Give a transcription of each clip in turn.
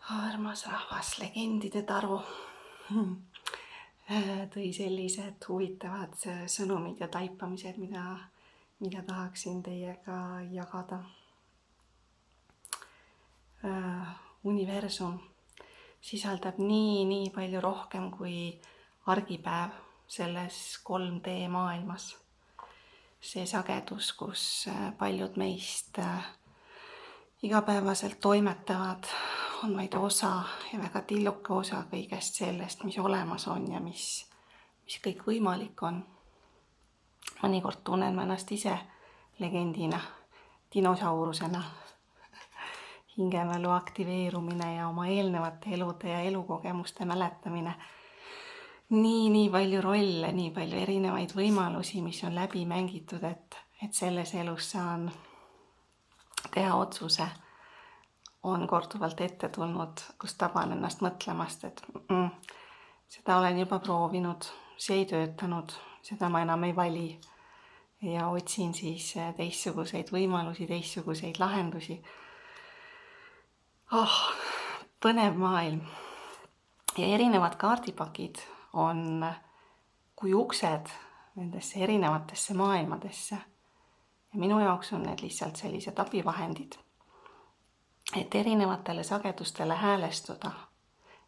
Armas rahvas, legendide taru tõi sellised huvitavad sõnumid ja taipamised, mida tahaksin teiega jagada. Universum sisaldab nii palju rohkem kui argipäev selles 3D maailmas. See sagedus, kus paljud meist igapäevaselt toimetavad, on vaid osa ja väga tilluke osa kõigest sellest, mis olemas on ja mis kõik võimalik on. Mõnikord tunnen ma ennast ise legendina, dinosaurusena. Hingemälu aktiveerumine ja oma eelnevate elude ja elukogemuste mäletamine. Nii palju rolle, nii palju erinevaid võimalusi, mis on läbi mängitud, et selles elus saan teha otsuse, on korduvalt ette tulnud, kus taban ennast mõtlemast, et seda olen juba proovinud, see ei töötanud, seda ma enam ei vali ja otsin siis teistsuguseid võimalusi, teistsuguseid lahendusi. Põnev maailm. Ja erinevad kaardipakid on kui uksed nendesse erinevatesse maailmadesse. Ja minu jaoks on need lihtsalt sellised abivahendid, et erinevatele sagedustele häälestuda.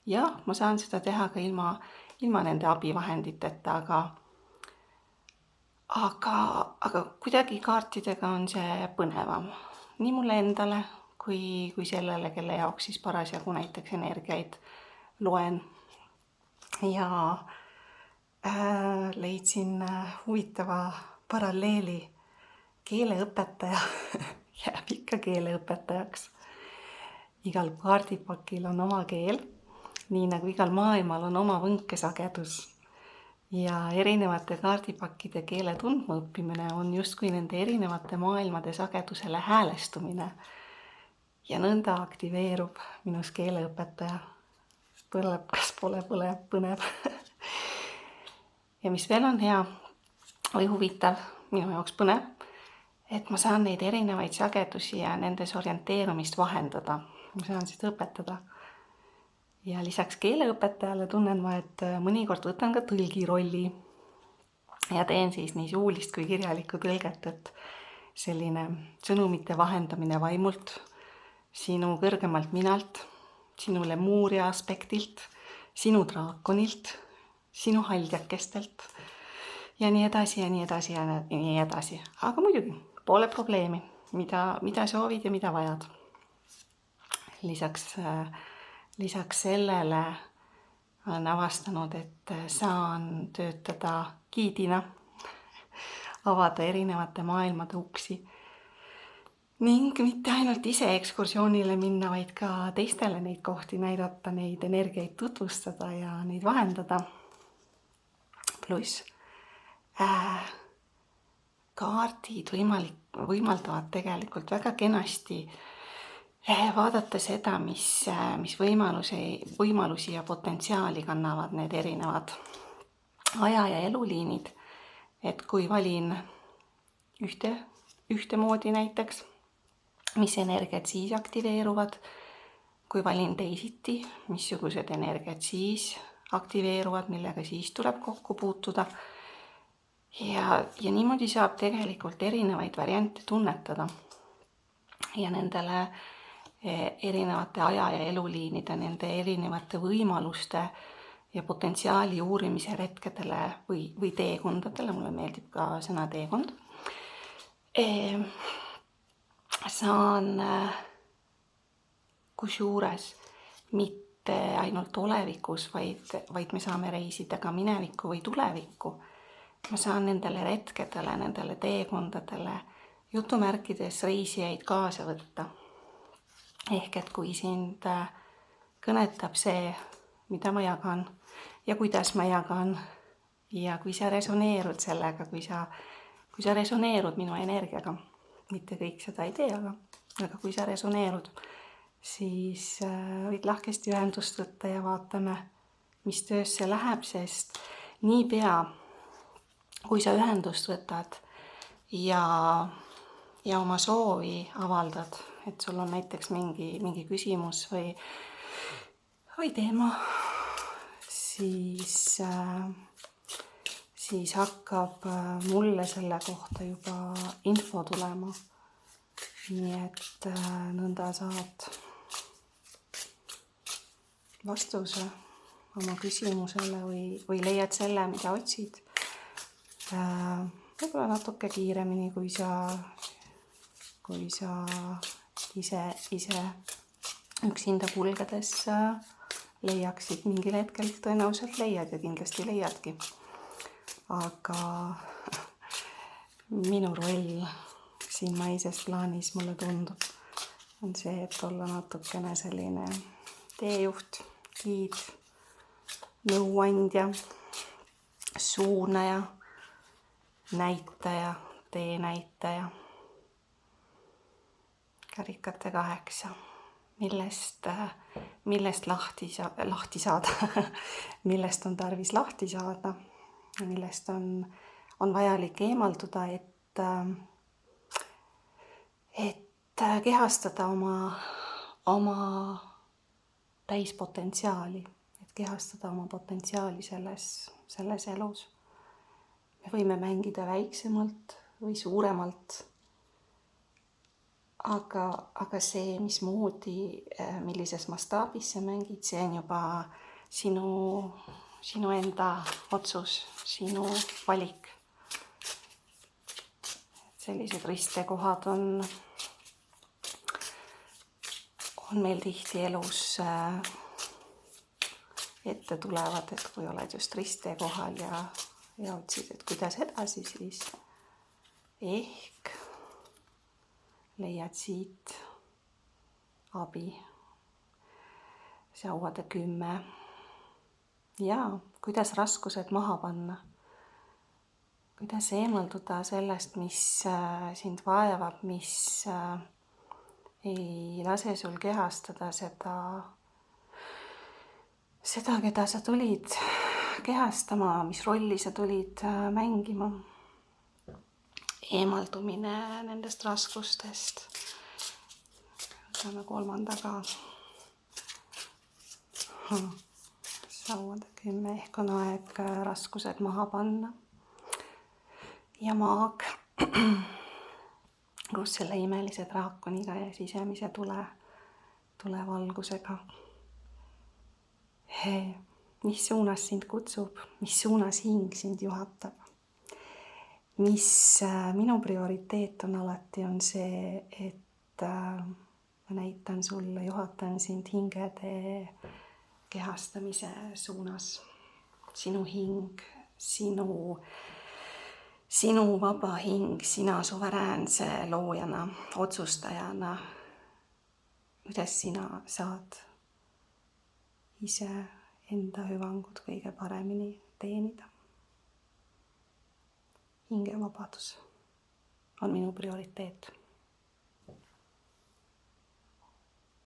Ja ma saan seda teha ka ilma nende abivahenditeta, aga kuidagi kaartidega on see põnevam. Nii mulle endale kui sellele, kelle jaoks siis parasjagu näiteks energiaid loen. Ja leidsin huvitava paralleeli. Keeleõpetaja jääb ikka keeleõpetajaks. Igal kaardipakil on oma keel, nii nagu igal maailmal on oma võnkesagedus. Ja erinevate kaardipakkide keele tundma õppimine on justkui nende erinevate maailmade sagedusele häälestumine. Ja nõnda aktiveerub minus keeleõpetaja. Põleb, kas pole põnev. Ja mis veel on hea või huvitav, minu jaoks põnev, et ma saan neid erinevaid sagedusi ja nendes orienteerumist vahendada. Ma saan seda õpetada. Ja lisaks keeleõpetajale tunnen ma, et mõnikord võtan ka tõlgi rolli. Ja teen siis nii suulist kui kirjalikku tõlget, et selline sõnumite vahendamine vaimult, sinu kõrgemalt minalt, sinu lemuuria aspektilt, sinu draakonilt, sinu haldjakestelt ja nii edasi ja nii edasi ja nii edasi. Aga muidugi, pole probleemi, mida soovid ja mida vajad. Lisaks sellele olen avastanud, et saan töötada giidina, avada erinevate maailmade uksi ning mitte ainult ise ekskursioonile minna, vaid ka teistele neid kohti näidata, neid energiaid tutvustada ja neid vahendada. Pluss kaardid võimaldavad tegelikult väga kenasti vaadata seda, mis võimalusi ja potentsiaali kannavad need erinevad aja- ja eluliinid. Et kui valin ühtemoodi näiteks, mis energiat siis aktiveeruvad, kui valin teisiti, missugused energiat siis aktiveeruvad, millega siis tuleb kokku puutuda. Ja niimoodi saab tegelikult erinevaid variante tunnetada. Ja nendele erinevate aja- ja eluliinide, nende erinevate võimaluste ja potentsiaali uurimise retkedele või teekondadele, mulle meeldib ka sõna teekond, saan kusjuures mitte ainult olevikus, vaid me saame reisida ka minevikku või tulevikku. Ma saan nendele retkedele, nendele teekondadele jutumärkides reisijaid kaasa võtta. Ehk et kui sind kõnetab see, mida ma jagan ja kuidas ma jagan ja kui sa resoneerud sellega, kui sa resoneerud minu energiaga, mitte kõik seda ei tee, aga kui sa resoneerud, siis võid lahkesti ühendust võtta ja vaatame, mis töösse läheb, sest niipea, kui sa ühendust võtad ja oma soovi avaldad, et sul on näiteks mingi küsimus või teema, siis hakkab mulle selle kohta juba info tulema. Nii et nõnda saad vastuse oma küsimusele või leiad selle, mida otsid. Võib-olla natuke kiiremini, kui sa ise üksinda kulgedes leiaksid. Mingil hetkel tõenäoliselt leiad ja kindlasti leiadki. Aga minu roll siin maises plaanis, mulle tundub, on see, et olla natukene selline teejuht, giid, nõuandja, suunaja, näitaja, teenäitaja. Karikate 8, millest lahti saada, millest on tarvis lahti saada, millest on vajalik eemalduda, et kehastada oma täispotentsiaali, et kehastada oma potentsiaali selles elus. Me võime mängida väiksemalt või suuremalt, aga see, mismoodi, millises mastaabis sa mängid, see on juba sinu enda otsus, sinu valik. Sellised ristteekohad on meil tihti elus ette tulevad, et kui oled just ristteekohal ja otsid, et kuidas edasi, siis ehk leiad siit abi. Sauade 10. Ja kuidas raskused maha panna. Kuidas eemalduda sellest, mis sind vaevab, mis ei lase sul kehastada seda, keda sa tulid kehastama, mis rolli sa tulid mängima. Eemaldumine nendest raskustest. Võtame 3. ka. Sauade 10 ehk on aeg raskused maha panna. Ja maag, kus selle imelise draakoniga ja sisemise tulevalgusega. Mis suunas sind kutsub, mis suunas hing sind juhatab. Mis minu prioriteet on alati, on see, et ma näitan sulle, juhatan sind hingede kehastamise suunas. Sinu hing, sinu vaba hing, sina suveräänse loojana, otsustajana, kuidas sina saad ise enda hüvangut kõige paremini teenida. Hingevabadus on minu prioriteet.